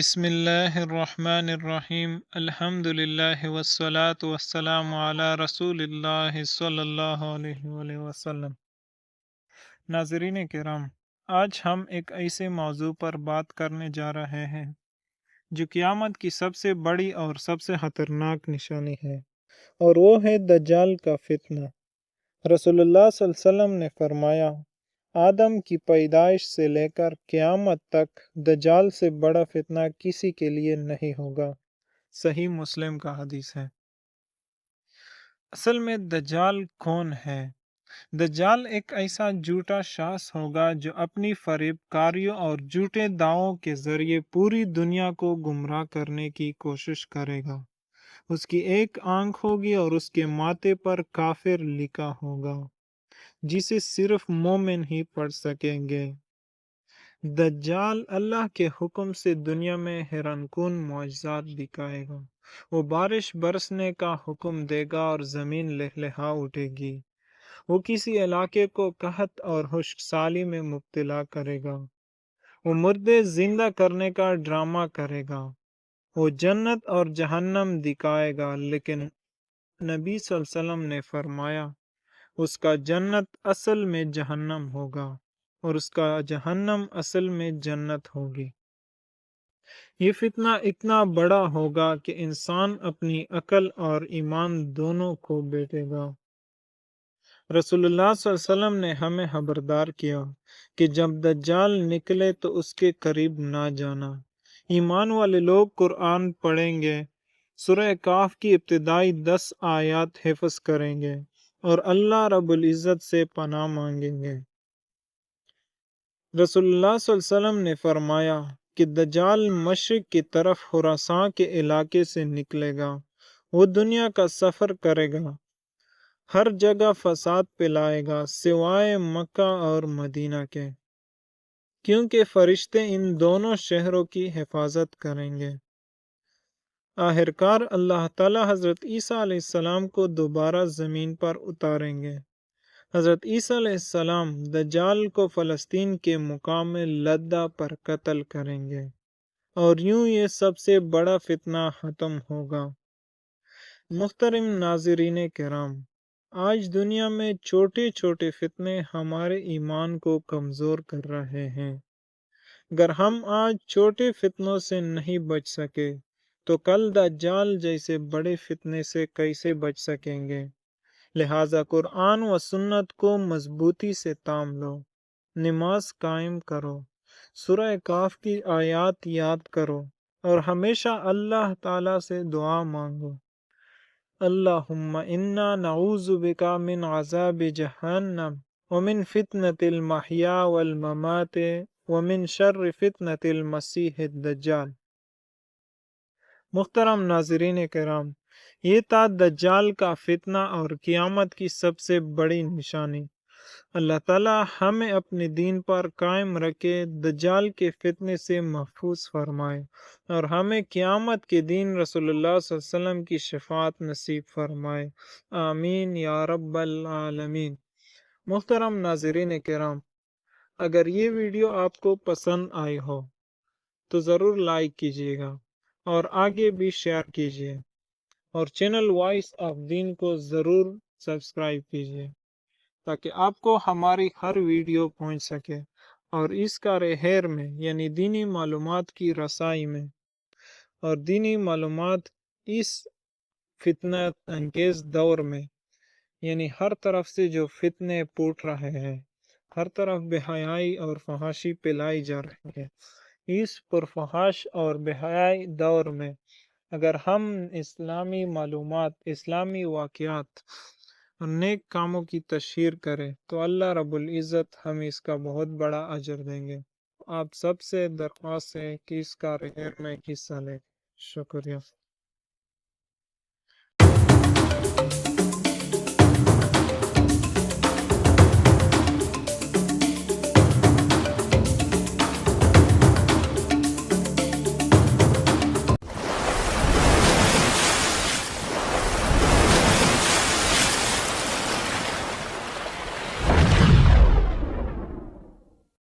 بسم اللہ الرحمن الرحیم الحمد للہ والصلاة والسلام علی رسول اللہ صلی اللہ علیہ وآلہ وسلم۔ ناظرین کرام، آج ہم ایک ایسے موضوع پر بات کرنے جا رہے ہیں جو قیامت کی سب سے بڑی اور سب سے خطرناک نشانی ہے، اور وہ ہے دجال کا فتنہ۔ رسول اللہ صلی اللہ علیہ وسلم نے فرمایا، آدم کی پیدائش سے لے کر قیامت تک دجال سے بڑا فتنہ کسی کے لیے نہیں ہوگا۔ صحیح مسلم کا حدیث ہے۔ اصل میں دجال کون ہے؟ دجال ایک ایسا جھوٹا شخص ہوگا جو اپنی فریب کاریوں اور جھوٹے دعووں کے ذریعے پوری دنیا کو گمراہ کرنے کی کوشش کرے گا۔ اس کی ایک آنکھ ہوگی اور اس کے ماتھے پر کافر لکھا ہوگا، جسے صرف مومن ہی پڑھ سکیں گے۔ دجال اللہ کے حکم سے دنیا میں حیران کن معجزات دکھائے گا۔ وہ بارش برسنے کا حکم دے گا اور زمین لہلہا اٹھے گی۔ وہ کسی علاقے کو قحط اور خشک سالی میں مبتلا کرے گا۔ وہ مردے زندہ کرنے کا ڈرامہ کرے گا۔ وہ جنت اور جہنم دکھائے گا، لیکن نبی صلی اللہ علیہ وسلم نے فرمایا اس کا جنت اصل میں جہنم ہوگا اور اس کا جہنم اصل میں جنت ہوگی۔ یہ فتنہ اتنا بڑا ہوگا کہ انسان اپنی عقل اور ایمان دونوں کھو بیٹھے گا۔ رسول اللہ صلی اللہ علیہ وسلم نے ہمیں خبردار کیا کہ جب دجال نکلے تو اس کے قریب نہ جانا۔ ایمان والے لوگ قرآن پڑھیں گے، سورہ کہف کی ابتدائی 10 آیات حفظ کریں گے اور اللہ رب العزت سے پناہ مانگیں گے۔ رسول اللہ صلی اللہ علیہ وسلم نے فرمایا کہ دجال مشرق کی طرف خراسان کے علاقے سے نکلے گا۔ وہ دنیا کا سفر کرے گا، ہر جگہ فساد پھیلائے گا سوائے مکہ اور مدینہ کے، کیونکہ فرشتے ان دونوں شہروں کی حفاظت کریں گے۔ آخرکار اللہ تعالی حضرت عیسیٰ علیہ السلام کو دوبارہ زمین پر اتاریں گے۔ حضرت عیسیٰ علیہ السلام دجال کو فلسطین کے مقام لدہ پر قتل کریں گے، اور یوں یہ سب سے بڑا فتنہ ختم ہوگا۔ محترم ناظرین کرام، آج دنیا میں چھوٹے چھوٹے فتنے ہمارے ایمان کو کمزور کر رہے ہیں۔ اگر ہم آج چھوٹے فتنوں سے نہیں بچ سکے تو کل دجال جیسے بڑے فتنے سے کیسے بچ سکیں گے؟ لہٰذا قرآن و سنت کو مضبوطی سے تھام لو، نماز قائم کرو، سورہ کہف کی آیات یاد کرو اور ہمیشہ اللہ تعالیٰ سے دعا مانگو۔ اللہم انا نعوذ بک من عذاب جہنم ومن فتنة المحیا والممات ومن شر فتنة المسیح الدجال۔ محترم ناظرین کرام، یہ تھا دجال کا فتنہ اور قیامت کی سب سے بڑی نشانی۔ اللہ تعالیٰ ہمیں اپنے دین پر قائم رکھے، دجال کے فتنے سے محفوظ فرمائے اور ہمیں قیامت کے دن رسول اللہ صلی اللہ علیہ وسلم کی شفاعت نصیب فرمائے، آمین یا رب العالمین۔ محترم ناظرین کرام، اگر یہ ویڈیو آپ کو پسند آئی ہو تو ضرور لائک کیجیے گا اور آگے بھی شیئر کیجیے، اور چینل وائس آف دین کو ضرور سبسکرائب کیجیے تاکہ آپ کو ہماری ہر ویڈیو پہنچ سکے، اور اس کار خیر میں یعنی دینی معلومات کی رسائی میں اور دینی معلومات اس فتنہ انگیز دور میں، یعنی ہر طرف سے جو فتنے پھوٹ رہے ہیں، ہر طرف بے حیائی اور فحاشی پھیلائی جا رہی ہے، اس پرفحاش اور بے حیائی دور میں اگر ہم اسلامی معلومات، اسلامی واقعات اور نیک کاموں کی تشہیر کریں تو اللہ رب العزت ہمیں اس کا بہت بڑا اجر دیں گے۔ آپ سب سے درخواست ہے کہ اس کا خیر میں حصہ لیں۔ شکریہ۔